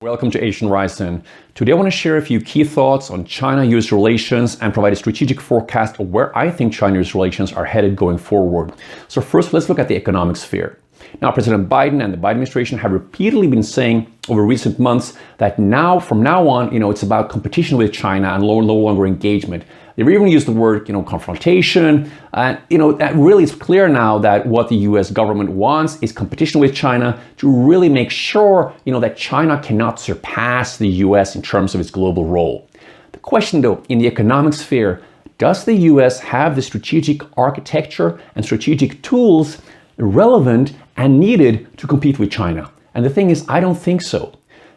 Welcome to Asian Rising. Today I want to share a few key thoughts on China-US relations and provide a strategic forecast of where I think China-US relations are headed going forward. So first, let's look at the economic sphere. Now, President Biden and the Biden administration have repeatedly been saying over recent months that from now on, it's about competition with China and no longer engagement. They've even used the word, confrontation. And, that really is clear now that what the US government wants is competition with China to really make sure, that China cannot surpass the US in terms of its global role. The question, though, in the economic sphere, does the US have the strategic architecture and strategic tools relevant and needed to compete with China? And the thing is, I don't think so.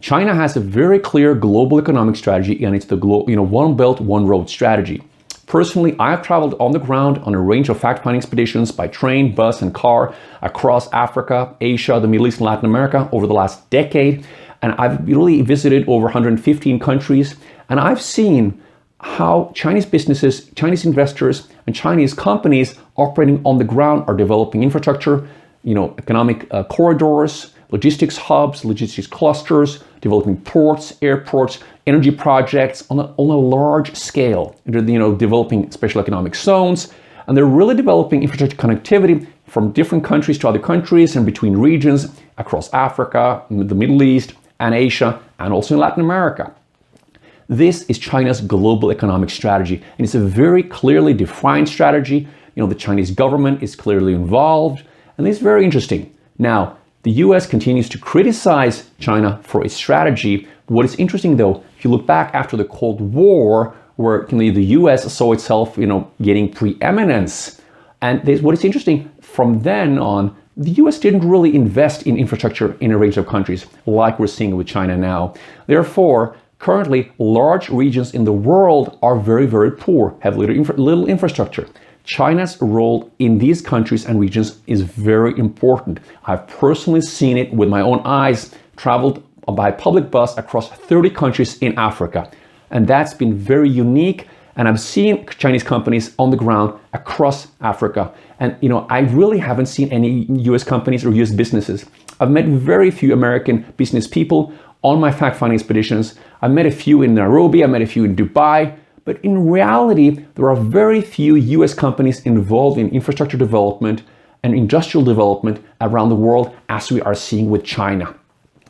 China has a very clear global economic strategy, and it's the One Belt, One Road strategy. Personally, I've traveled on the ground on a range of fact-finding expeditions by train, bus, and car across Africa, Asia, the Middle East, and Latin America over the last decade. And I've really visited over 115 countries, and I've seen how Chinese businesses, Chinese investors, and Chinese companies operating on the ground are developing infrastructure, economic corridors, logistics hubs, logistics clusters, developing ports, airports, energy projects on a large scale. They're developing special economic zones, and they're really developing infrastructure connectivity from different countries to other countries and between regions across Africa, the Middle East, and Asia, and also in Latin America. This is China's global economic strategy, and it's a very clearly defined strategy. The Chinese government is clearly involved, and it's very interesting. Now, the US continues to criticize China for its strategy. What is interesting, though, if you look back after the Cold War, where the US saw itself, getting preeminence, and what is interesting, from then on, the US didn't really invest in infrastructure in a range of countries like we're seeing with China now. Therefore, currently, large regions in the world are very, very poor, have little infrastructure. China's role in these countries and regions is very important. I've personally seen it with my own eyes, traveled by public bus across 30 countries in Africa. And that's been very unique. And I've seen Chinese companies on the ground across Africa. And, I really haven't seen any US companies or US businesses. I've met very few American business people on my fact-finding expeditions. I've met a few in Nairobi, I met a few in Dubai. But in reality, there are very few US companies involved in infrastructure development and industrial development around the world, as we are seeing with China.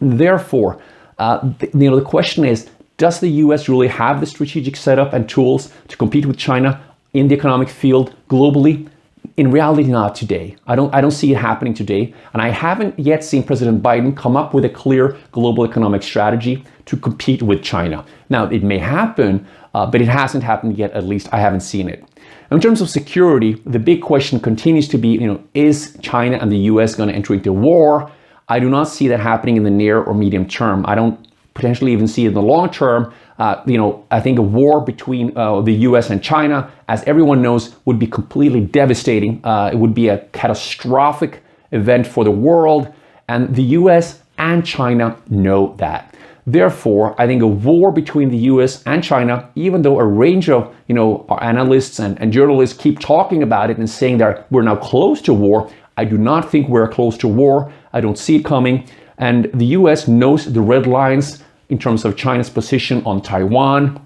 Therefore, the question is, does the US really have the strategic setup and tools to compete with China in the economic field globally? In reality, not today. I don't see it happening today. And I haven't yet seen President Biden come up with a clear global economic strategy to compete with China. Now, it may happen, but it hasn't happened yet. At least I haven't seen it. In terms of security, the big question continues to be, is China and the US going to enter into war? I do not see that happening in the near or medium term. I don't potentially even see it in the long term. I think a war between the US and China, as everyone knows, would be completely devastating. It would be a catastrophic event for the world, and the US and China know that. Therefore, I think a war between the US and China, even though a range of analysts and journalists keep talking about it and saying that we're now close to war, I do not think we're close to war. I don't see it coming. And the US knows the red lines in terms of China's position on Taiwan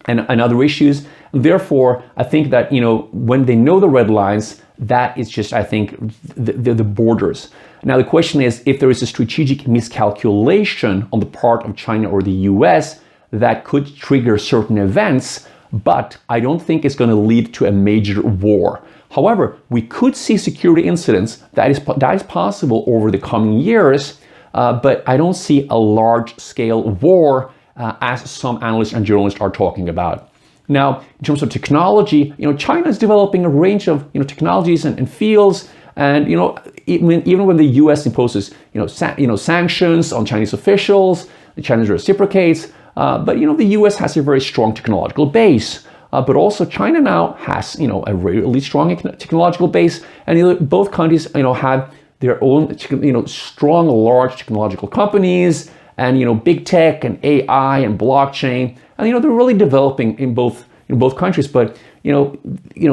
and other issues. Therefore, I think that, when they know the red lines, that is just, I think, the borders. Now, the question is, if there is a strategic miscalculation on the part of China or the US, that could trigger certain events, but I don't think it's going to lead to a major war. However, we could see security incidents. That is possible over the coming years, but I don't see a large-scale war as some analysts and journalists are talking about. Now, in terms of technology, China is developing a range of technologies and fields, and even when the U.S. imposes sanctions on Chinese officials, the Chinese reciprocates. But the U.S. has a very strong technological base. But also China now has a really strong technological base, and both countries have their own strong, large technological companies, and big tech and AI and blockchain, and they're really developing in both countries. But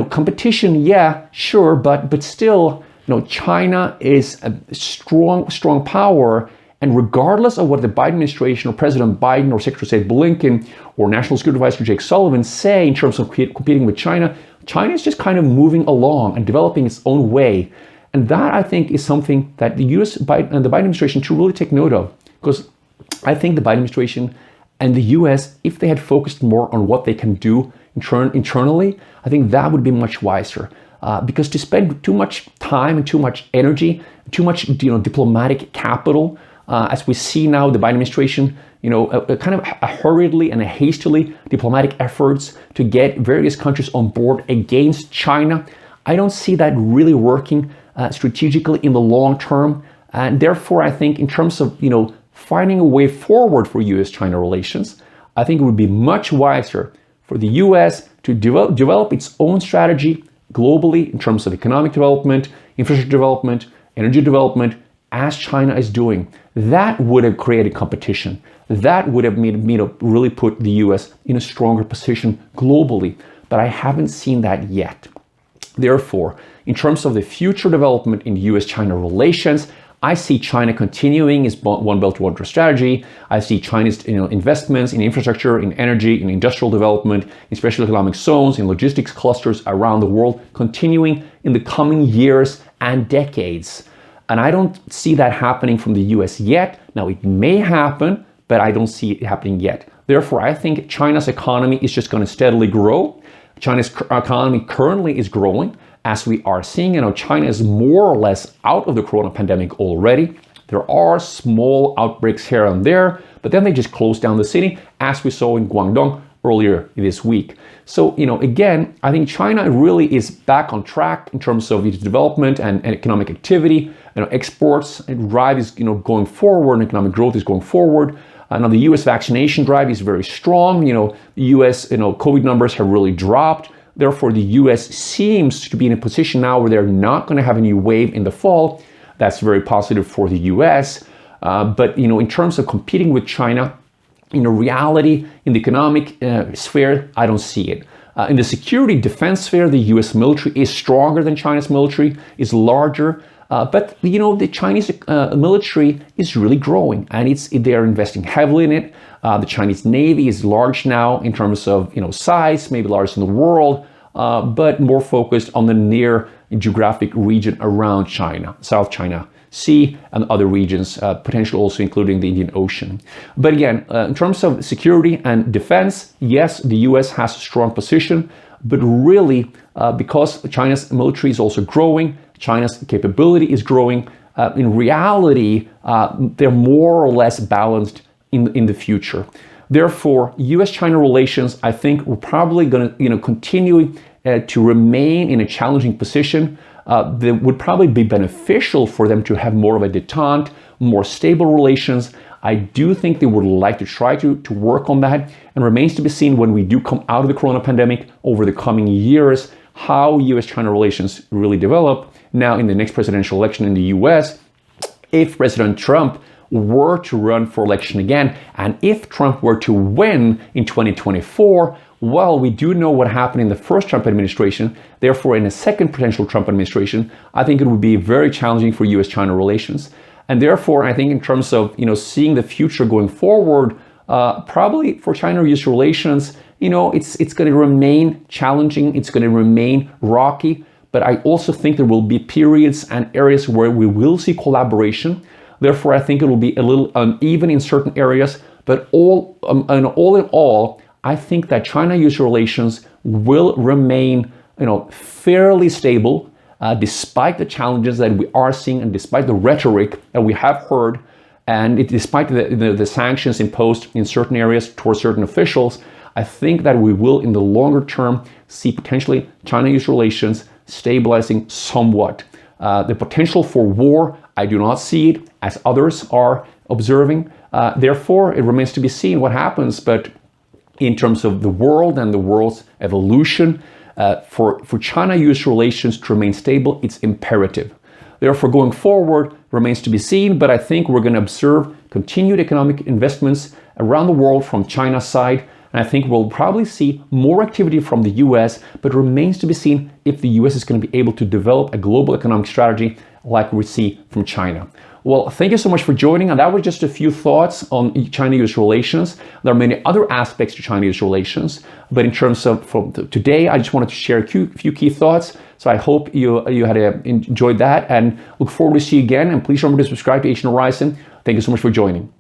competition, yeah, sure, but still, China is a strong power, And regardless of what the Biden administration or President Biden or Secretary of State Blinken or National Security Advisor Jake Sullivan say in terms of competing with China, China is just kind of moving along and developing its own way. And that, I think, is something that the U.S. Biden and the Biden administration should really take note of. Because I think the Biden administration and the U.S., if they had focused more on what they can do internally, I think that would be much wiser. Because to spend too much time and too much energy, too much diplomatic capital, as we see now, the Biden administration, kind of hurriedly and hastily diplomatic efforts to get various countries on board against China, I don't see that really working strategically in the long term. And therefore, I think in terms of finding a way forward for U.S.-China relations, I think it would be much wiser for the U.S. to develop its own strategy globally in terms of economic development, infrastructure development, energy development, as China is doing. That would have created competition. That would have really put the U.S. in a stronger position globally. But I haven't seen that yet. Therefore, in terms of the future development in U.S.-China relations, I see China continuing its One Belt, One Road strategy. I see China's investments in infrastructure, in energy, in industrial development, in special economic zones, in logistics clusters around the world continuing in the coming years and decades. And I don't see that happening from the U.S. yet. Now, it may happen, but I don't see it happening yet. Therefore, I think China's economy is just going to steadily grow. China's economy currently is growing. As we are seeing, China is more or less out of the corona pandemic already. There are small outbreaks here and there, but then they just closed down the city, as we saw in Guangdong earlier this week. So, again, I think China really is back on track in terms of its development and economic activity. Exports and drive is going forward, and economic growth is going forward. Now, the U.S. vaccination drive is very strong. The U.S. COVID numbers have really dropped. Therefore, the U.S. seems to be in a position now where they're not going to have a new wave in the fall. That's very positive for the U.S. But, in terms of competing with China, in reality, in the economic sphere, I don't see it. In the security defense sphere, the U.S. military is stronger than China's military, is larger. But, the Chinese military is really growing, and they are investing heavily in it. The Chinese Navy is large now in terms of size, maybe largest in the world, but more focused on the near geographic region around China, South China Sea and other regions, potentially also including the Indian Ocean. But again, in terms of security and defense, yes, the U.S. has a strong position, but really because China's military is also growing, China's capability is growing, in reality, they're more or less balanced in the future. Therefore, U.S.-China relations, I think, we're probably going to continue to remain in a challenging position. That would probably be beneficial for them to have more of a détente, more stable relations. I do think they would like to try to work on that, and remains to be seen when we do come out of the corona pandemic over the coming years, how U.S.-China relations really develop. Now, in the next presidential election in the U.S., if President Trump were to run for election again, and if Trump were to win in 2024, well, we do know what happened in the first Trump administration. Therefore, in a second potential Trump administration, I think it would be very challenging for U.S.-China relations. And therefore, I think in terms of seeing the future going forward, probably for China-U.S. relations, it's going to remain challenging. It's going to remain rocky. But I also think there will be periods and areas where we will see collaboration. Therefore, I think it will be a little uneven in certain areas. But all in all, I think that China-U.S. relations will remain, fairly stable, despite the challenges that we are seeing and despite the rhetoric that we have heard, and despite the sanctions imposed in certain areas towards certain officials. I think that we will, in the longer term, see potentially China-U.S. relations stabilizing somewhat. The potential for war, I do not see it as others are observing. Therefore, it remains to be seen what happens. But in terms of the world and the world's evolution, for China-U.S. relations to remain stable, it's imperative. Therefore, going forward remains to be seen, but I think we're going to observe continued economic investments around the world from China's side. And I think we'll probably see more activity from the U.S., but remains to be seen if the U.S. is going to be able to develop a global economic strategy like we see from China. Well, thank you so much for joining. And that was just a few thoughts on China-US relations. There are many other aspects to China-US relations, but in terms of from today, I just wanted to share a few key thoughts. So I hope you had enjoyed that, and look forward to see you again. And please remember to subscribe to Asian Horizon. Thank you so much for joining.